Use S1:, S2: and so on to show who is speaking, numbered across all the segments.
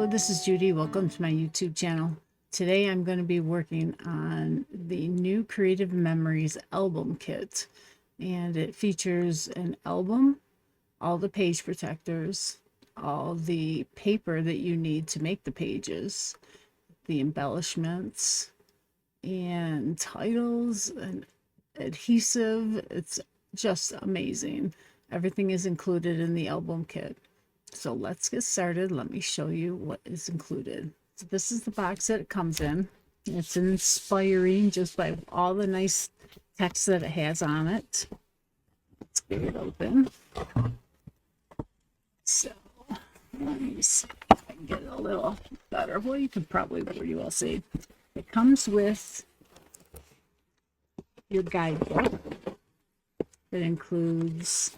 S1: this is Judy. Welcome to my YouTube channel. Today I'm going to be working on the new Creative Memories album kit. And it features an album, all the page protectors, all the paper that you need to make the pages, the embellishments, and titles and adhesive. It's just amazing. Everything is included in the album kit. So let's get started. Let me show you what is included. So this is the box that it comes in. It's inspiring just by all the nice text that it has on it. Let's get it open. So let me see if I can get it a little better. Well, you can probably pretty well see. It comes with your guidebook. It includes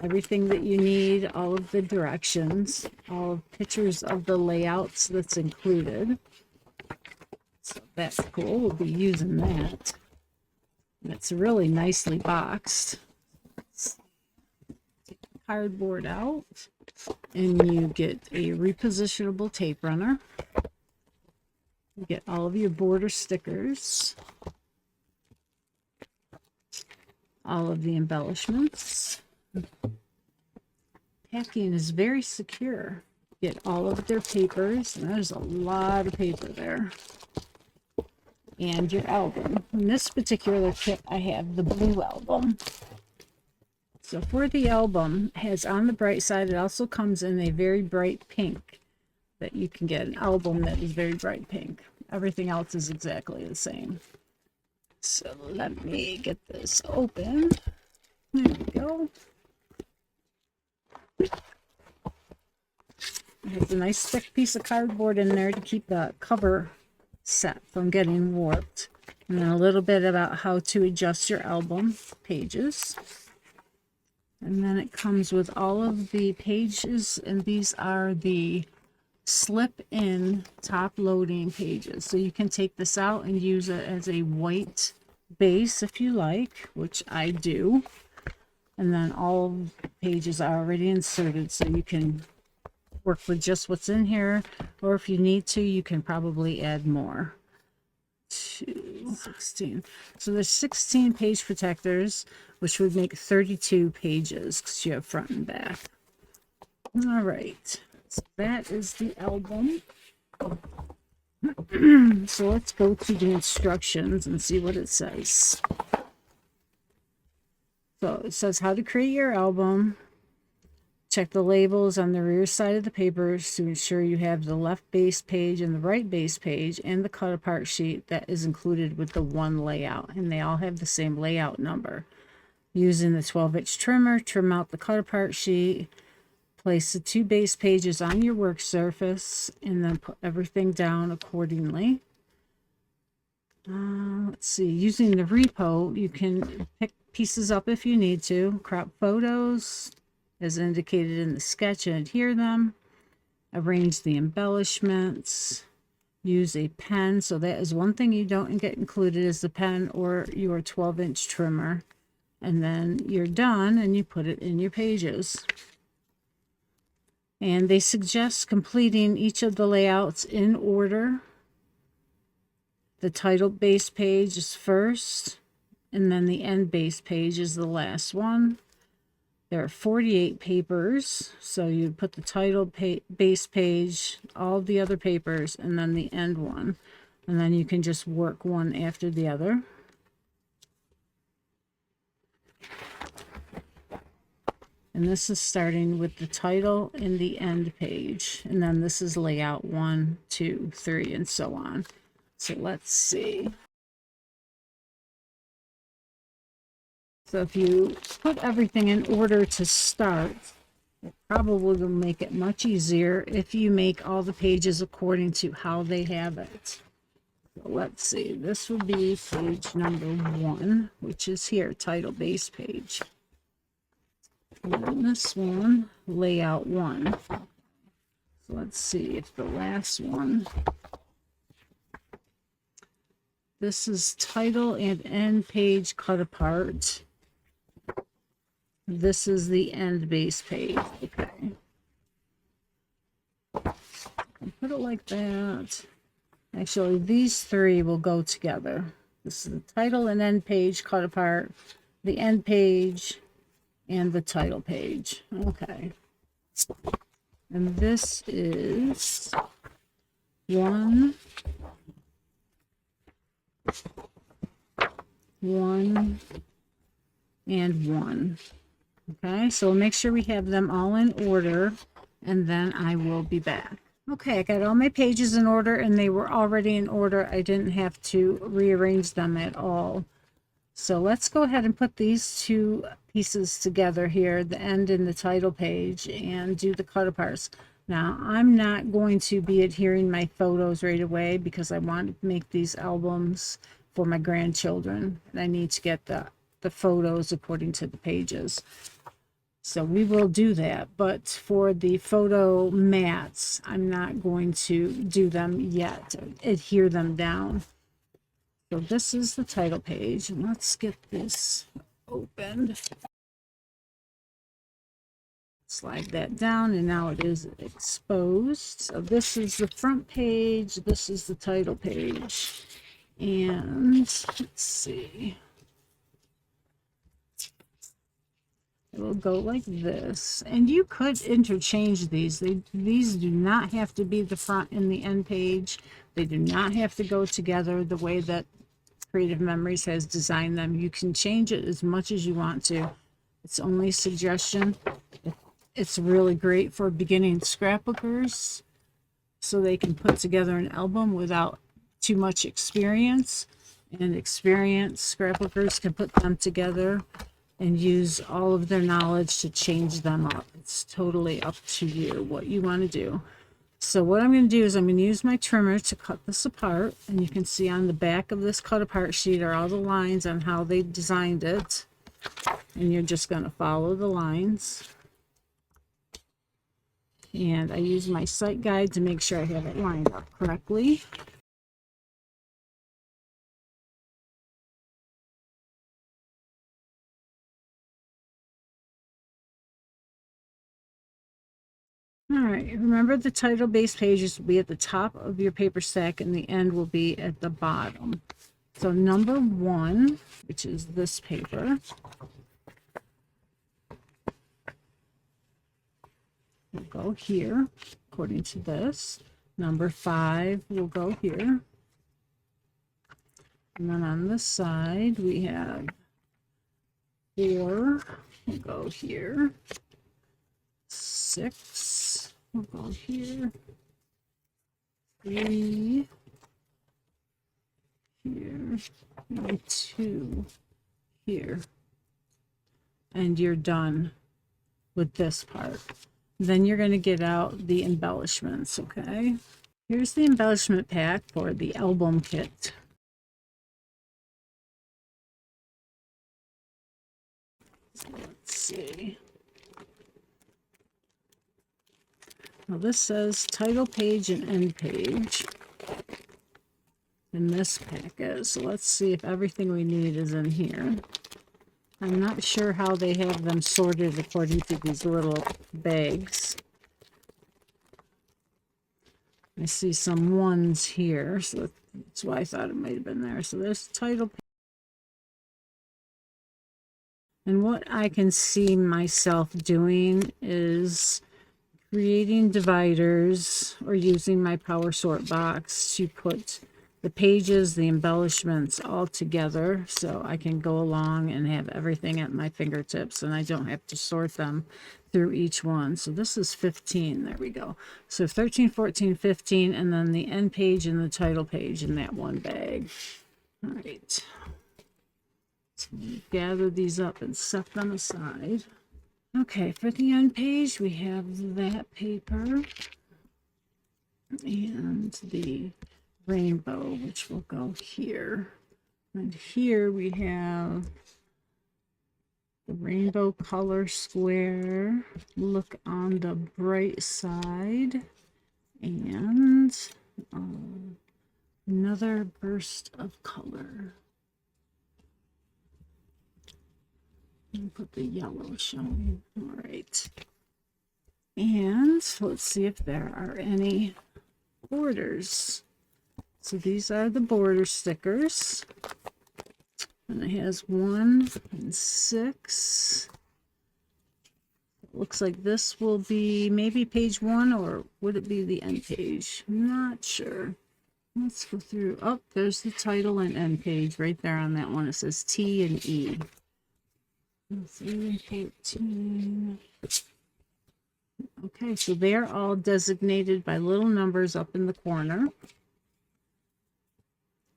S1: everything that you need, all of the directions, all of pictures of the layouts that's included. So that's cool. We'll be using that. And it's really nicely boxed. Let's take the cardboard out, and you get a repositionable tape runner. You get all of your border stickers, all of the embellishments. Packing is very secure. Get all of their papers, and there's a lot of paper there. And your album. In this particular kit, I have the blue album. So for the album, it has on the bright side, it also comes in a very bright pink, that you can get an album that is very bright pink. Everything else is exactly the same. So let me get this open. There we go. It has a nice thick piece of cardboard in there to keep the cover set from getting warped. And then a little bit about how to adjust your album pages. And then it comes with all of the pages, and these are the slip-in top-loading pages. So you can take this out and use it as a white base if you like, which I do. And then all pages are already inserted, so you can work with just what's in here, or if you need to, you can probably add more. 16. So there's 16 page protectors, which would make 32 pages because you have front and back. All right, so that is the album. So let's go to the instructions and see what it says. So it says how to create your album. Check the labels on the rear side of the papers to ensure you have the left base page and the right base page and the cut apart sheet that is included with the one layout. And they all have the same layout number. Using the 12-inch trimmer, trim out the cut apart sheet. Place the two base pages on your work surface and then put everything down accordingly. Let's see, using the repo, you can pick pieces up if you need to, crop photos as indicated in the sketch and adhere them, arrange the embellishments, use a pen. So that is one thing you don't get included is the pen or your 12-inch trimmer. And then you're done and you put it in your pages. And they suggest completing each of the layouts in order. The title base page is first, and then the end base page is the last one. There are 48 papers, so you put the title base page, all the other papers, and then the end one. And then you can just work one after the other. And this is starting with the title and the end page. And then this is layout 1, 2, 3, and so on. So let's see. So if you put everything in order to start, it probably will make it much easier if you make all the pages according to how they have it. So let's see. This would be page number 1, which is here, title base page. And then this one, layout 1. So let's see if the last one. This is title and end page cut apart. This is the end base page. Okay. put it like that. Actually, these three will go together. This is the title and end page cut apart, the end page, and the title page. Okay. And this is 1, 1, and 1. Okay, so make sure we have them all in order, and then I will be back. Okay, I got all my pages in order, and they were already in order. I didn't have to rearrange them at all. So let's go ahead and put these two pieces together here, the end and the title page, and do the cut aparts. Now, I'm not going to be adhering my photos right away because I want to make these albums for my grandchildren, and I need to get the photos according to the pages. So we will do that, but for the photo mats, I'm not going to do them yet, adhere them down. So this is the title page, and let's get this opened. Slide that down, and now it is exposed. So this is the front page, this is the title page, and let's see. It will go like this, and you could interchange these. These do not have to be the front and the end page. They do not have to go together the way that Creative Memories has designed them. You can change it as much as you want to. It's only a suggestion. It's really great for beginning scrapbookers so they can put together an album without too much experience. And experienced scrapbookers can put them together and use all of their knowledge to change them up. It's totally up to you what you want to do. So what I'm going to do is I'm going to use my trimmer to cut this apart, and you can see on the back of this cut apart sheet are all the lines on how they designed it, and you're just going to follow the lines. And I use my sight guide to make sure I have it lined up correctly. All right, remember the title base pages will be at the top of your paper stack and the end will be at the bottom. So number 1, which is this paper, will go here according to this. Number 5 will go here. And then on this side we have 4 will go here. 6 will go here. 3 here. And 2 here. And you're done with this part. Then you're going to get out the embellishments, okay? Here's the embellishment pack for the album kit. So let's see. Now this says title page and end page in this packet. So let's see if everything we need is in here. I'm not sure how they have them sorted according to these little bags. I see some ones here, so that's why I thought it might have been there. So there's title page. And what I can see myself doing is creating dividers or using my power sort box to put the pages, the embellishments all together so I can go along and have everything at my fingertips and I don't have to sort them through each one. So this is 15. There we go. So 13, 14, 15, and then the end page and the title page in that one bag. All right. So gather these up and set them aside. Okay, for the end page, we have that paper and the rainbow, which will go here. And here we have the rainbow color square, look on the bright side, and another burst of color. And put the yellow showing. All right. And let's see if there are any borders. So these are the border stickers. And it has 1 and 6. Looks like this will be maybe page 1, or would it be the end page? I'm not sure. Let's go through. Oh, there's the title and end page right there on that one. It says T and E. 14. Okay, so they're all designated by little numbers up in the corner.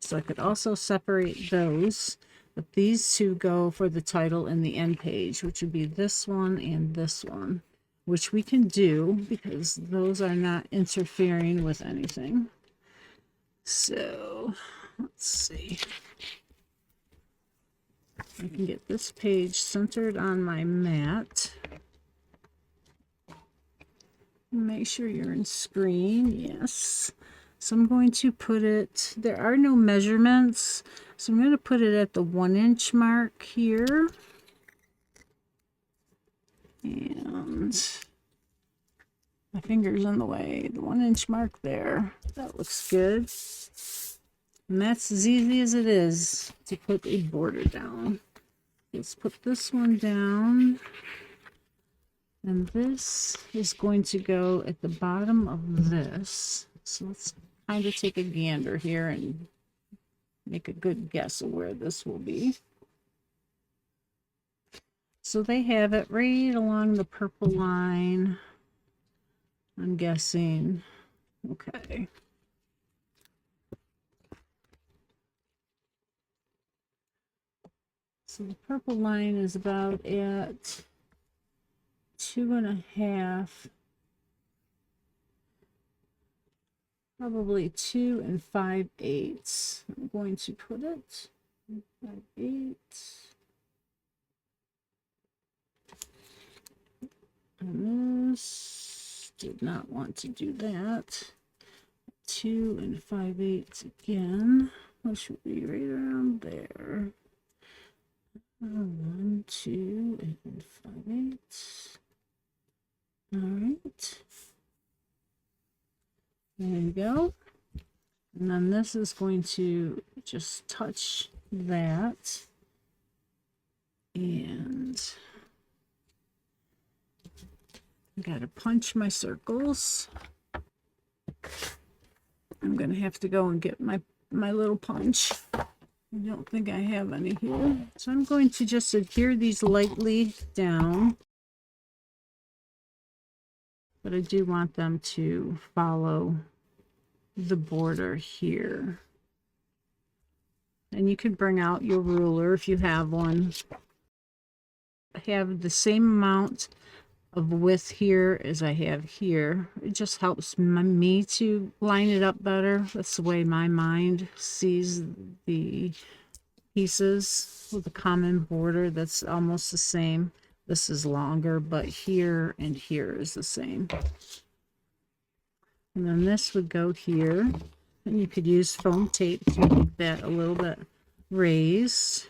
S1: So I could also separate those, but these two go for the title and the end page, which would be this one and this one, which we can do because those are not interfering with anything. So let's see. I can get this page centered on my mat. Make sure you're in screen. Yes. So I'm going to put it, there are no measurements, so I'm going to put it at the 1-inch mark here. And my finger's in the way. The 1-inch mark there. That looks good. And that's as easy as it is to put a border down. Let's put this one down. And this is going to go at the bottom of this. So let's kind of take a gander here and make a good guess of where this will be. So they have it right along the purple line, I'm guessing. Okay. So the purple line is about at 2.5, probably 2 5/8. I'm going to put it 5/8. And this did not want to do that. 2 5/8 again, which would be right around there. 1, 2 5/8. All right. There you go. And then this is going to just touch that. And I got to punch my circles. I'm going to have to go and get my little punch. I don't think I have any here. So I'm going to just adhere these lightly down. But I do want them to follow the border here. And you could bring out your ruler if you have one. I have the same amount of width here as I have here. It just helps me to line it up better. That's the way my mind sees the pieces with a common border that's almost the same. This is longer, but here and here is the same. And then this would go here. And you could use foam tape to make that a little bit raised.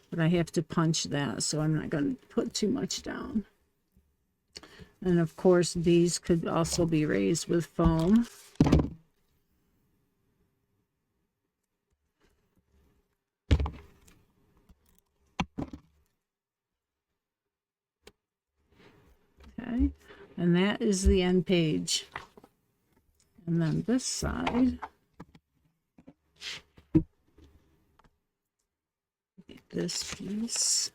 S1: But I have to punch that, so I'm not going to put too much down. And of course, these could also be raised with foam. Okay, and that is the end page. And then this side, this piece.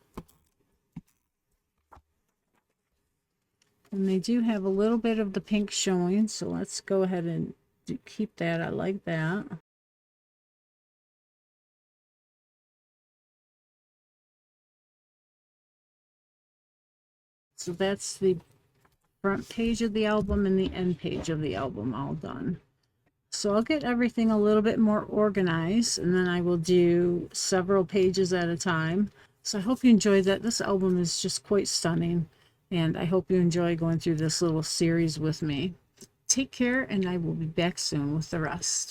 S1: And they do have a little bit of the pink showing, so let's go ahead and keep that. I like that. So that's the front page of the album and the end page of the album all done. So I'll get everything a little bit more organized, and then I will do several pages at a time. So I hope you enjoyed that. This album is just quite stunning, and I hope you enjoy going through this little series with me. Take care, and I will be back soon with the rest.